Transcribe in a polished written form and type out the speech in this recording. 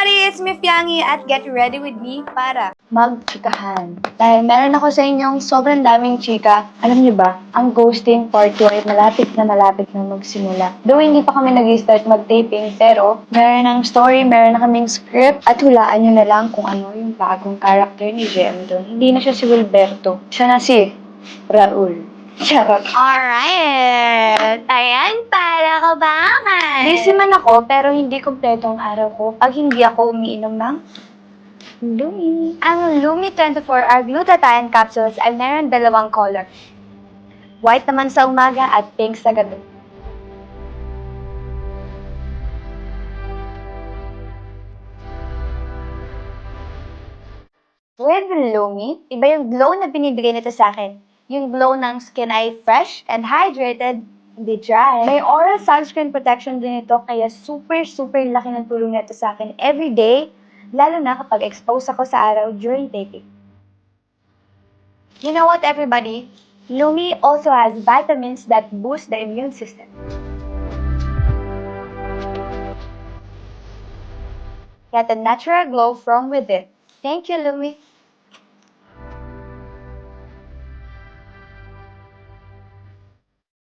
everybody! It's me, Fiangi, at get ready with me para Magchikahan. Dahil meron ako sa inyong sobrang daming chika. Alam niyo ba, ang ghosting part 2 ay malapit na magsimula. Though hindi pa kami nag-start mag-taping, pero meron ng story, meron na kaming script, at hulaan niyo na lang kung ano yung bagong character ni Jem doon. Hindi na siya si Wilberto. Siya na si Raul. Charot. alright! Ayan, para kabangan! Busy man ako, pero hindi kompleto ang araw ko pag hindi ako umiinom ng Lumi. Ang Lumi 24 are glutathione capsules ay meron dalawang color. White naman sa umaga at pink sa gabi. With Lumi, iba yung glow na binibigay nito sa akin. Yung glow ng skin ay fresh and hydrated, hindi dry. May oral sunscreen protection din ito, kaya super laki ng tulong nito sa akin every day, lalo na kapag exposed ako sa araw during taping. You know what, everybody? Lumi also has vitamins that boost the immune system. Get a natural glow from within. Thank you, Lumi.